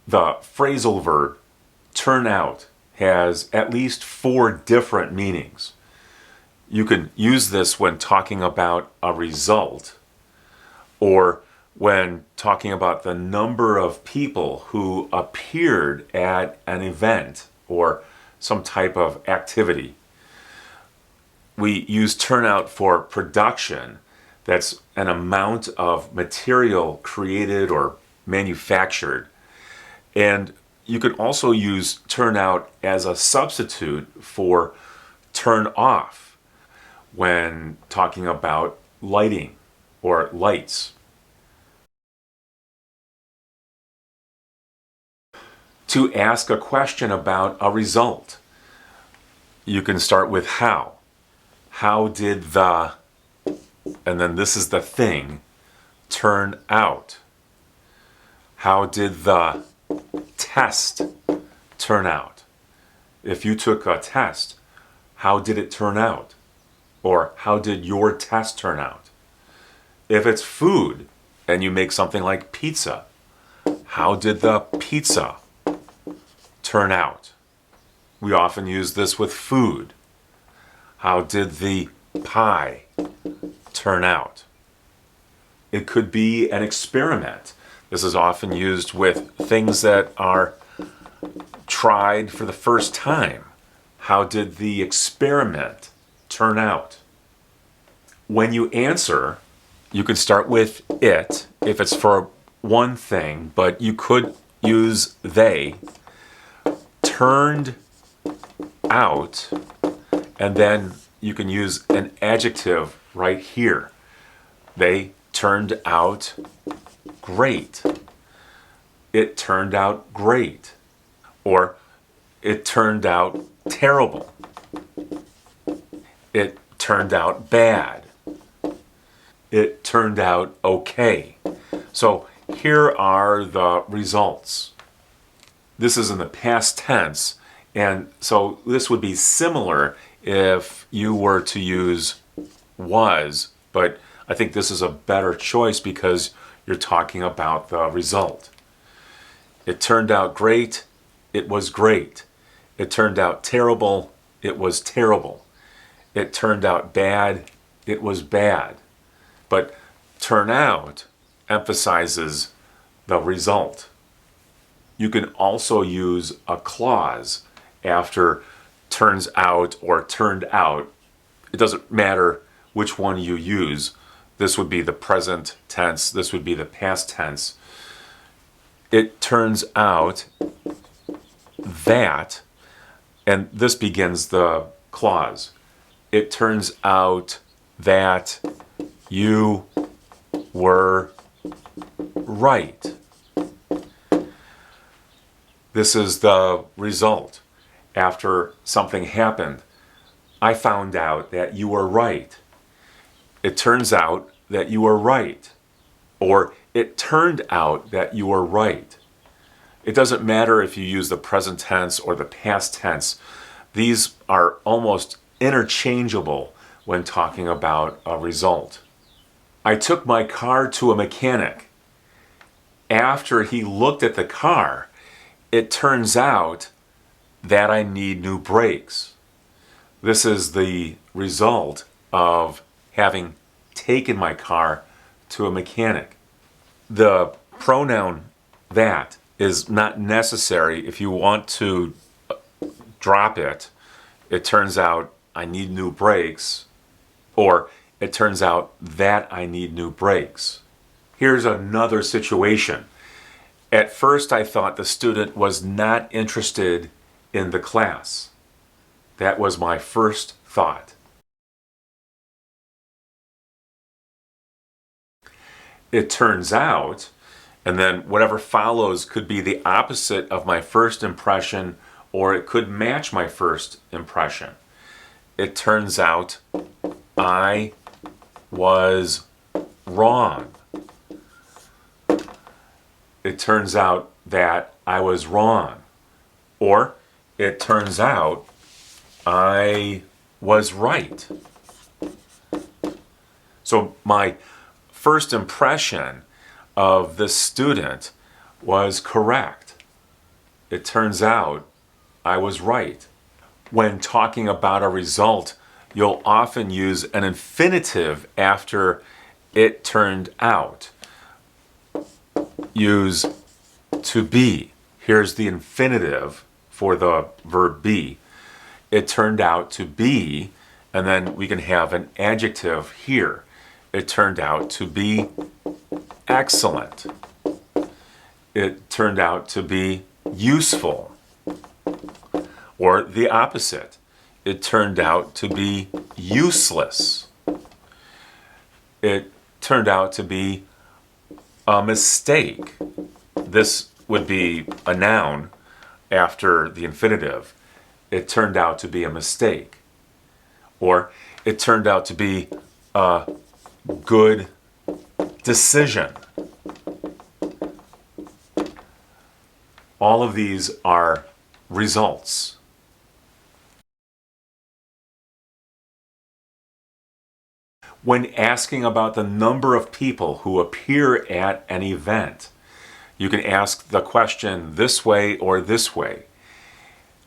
The phrasal verb turn out has at least 4 different meanings. You can use this when talking about a result, or when talking about the number of people who appeared at an event or some type of activity. We use turnout for production. That's an amount of material created or manufactured. And you could also use turnout as a substitute for turn off when talking about lighting or lights. To ask a question about a result, you can start with how. How did the, and then this is the thing, turn out? How did the test turn out? If you took a test, how did it turn out? Or how did your test turn out? If it's food and you make something like pizza, how did the pizza turn out? We often use this with food. How did the pie turn out? It could be an experiment. This is often used with things that are tried for the first time. How did the experiment turn out? When you answer, you can start with it if it's for one thing, but you could use they. Turned out, and then you can use an adjective right here. They turned out great. It turned out great. Or it turned out terrible. It turned out bad. It turned out okay. So here are the results. This is in the past tense, and so this would be similar if you were to use was, but I think this is a better choice because you're talking about the result. It turned out great. It was great. It turned out terrible. It was terrible. It turned out bad. It was bad. But turn out emphasizes the result. You can also use a clause after turns out or turned out. It doesn't matter which one you use. This would be the present tense. This would be the past tense. It turns out that, and this begins the clause. It turns out that you were right. This is the result. After something happened, I found out that you were right. It turns out that you were right. Or it turned out that you were right. It doesn't matter if you use the present tense or the past tense. These are almost interchangeable when talking about a result. I took my car to a mechanic. After he looked at the car, it turns out that I need new brakes. This is the result of having taken my car to a mechanic. The pronoun that is not necessary if you want to drop it. It turns out I need new brakes, or it turns out that I need new brakes. Here's another situation. At first, I thought the student was not interested in the class. That was my first thought. It turns out, and then whatever follows could be the opposite of my first impression, or it could match my first impression. It turns out I was wrong. It turns out that I was wrong. Or it turns out I was right. So my first impression of this student was correct. it turns out I was right. When talking about a result, you'll often use an infinitive after it turned out. Use to be. Here's the infinitive for the verb be. It turned out to be, and then we can have an adjective here. It turned out to be excellent. It turned out to be useful. Or the opposite. It turned out to be useless. It turned out to be a mistake. This would be a noun after the infinitive. It turned out to be a mistake. Or it turned out to be a good decision. All of these are results. When asking about the number of people who appear at an event, you can ask the question this way or this way.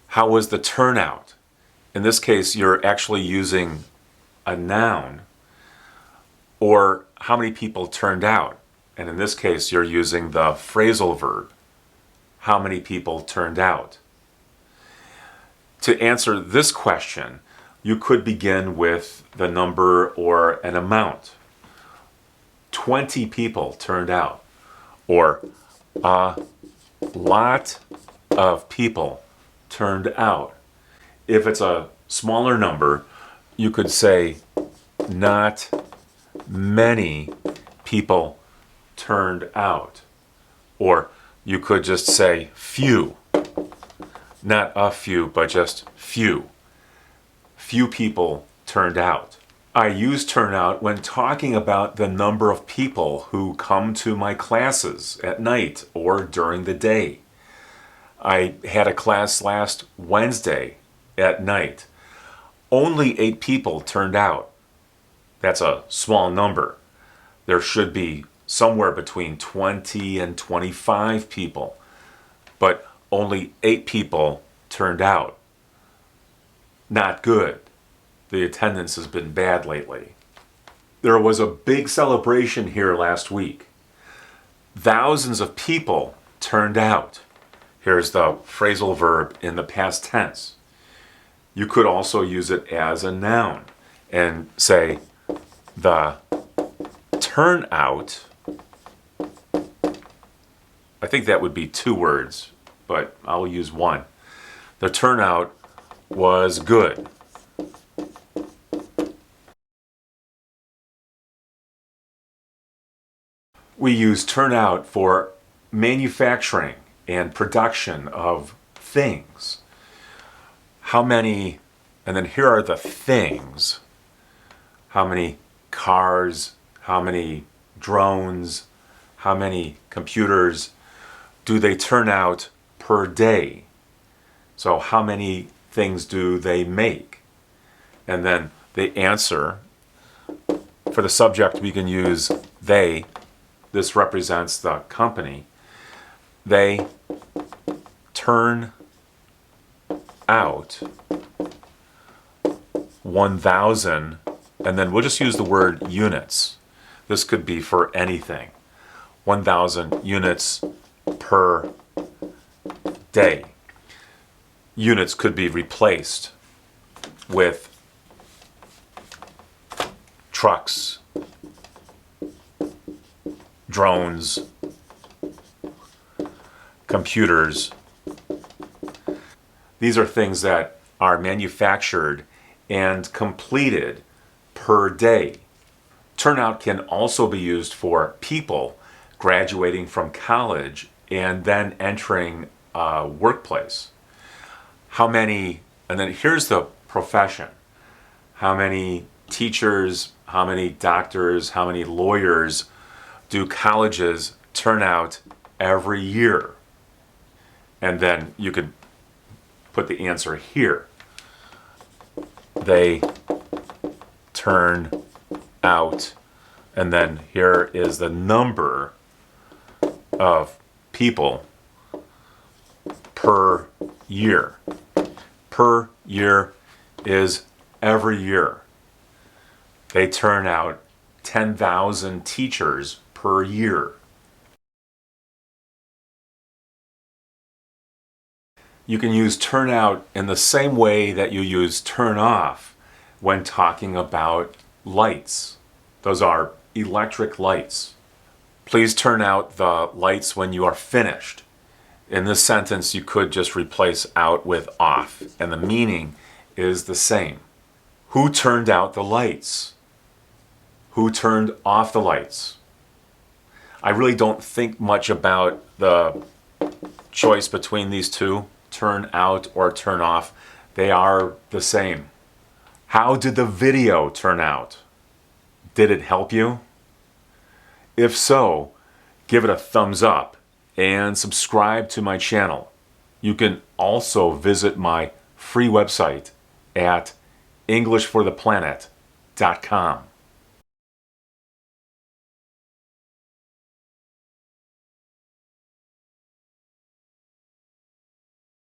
How was the turnout? In this case, you're actually using a noun. Or how many people turned out? And in this case, you're using the phrasal verb. How many people turned out? To answer this question, you could begin with the number or an amount. 20 people turned out. Or a lot of people turned out. If it's a smaller number, you could say not many people turned out. Or you could just say few. Not a few, but just few. Few people turned out. I use turnout when talking about the number of people who come to my classes at night or during the day. I had a class last Wednesday at night. Only 8 people turned out. That's a small number. There should be somewhere between 20 and 25 people, but only 8 people turned out. Not good. The attendance has been bad lately. There was a big celebration here last week. Thousands of people turned out. Here's the phrasal verb in the past tense. You could also use it as a noun and say the turnout. I think that would be 2 words, but I'll use one. The turnout was good. We use turnout for manufacturing and production of things. How many, and then here are the things. How many cars, how many drones, how many computers do they turn out per day? So how many things do they make? And then the answer, for the subject we can use they. This represents the company. They turn out 1,000, and then we'll just use the word units. This could be for anything. 1,000 units per day. Units could be replaced with trucks, drones, computers. These are things that are manufactured and completed per day. Turnout can also be used for people graduating from college and then entering a workplace. How many, and then here's the profession. How many teachers, how many doctors, how many lawyers do colleges turn out every year? And then you could put the answer here. They turn out, and then here is the number of people per year. Per year is every year. They turn out 10,000 teachers per year. You can use turn out in the same way that you use turn off when talking about lights. Those are electric lights. Please turn out the lights when you are finished. In this sentence, you could just replace out with off, and the meaning is the same. Who turned out the lights? Who turned off the lights? I really don't think much about the choice between these two, turn out or turn off. They are the same. How did the video turn out? Did it help you? If so, give it a thumbs up and subscribe to my channel. You can also visit my free website at EnglishForThePlanet.com.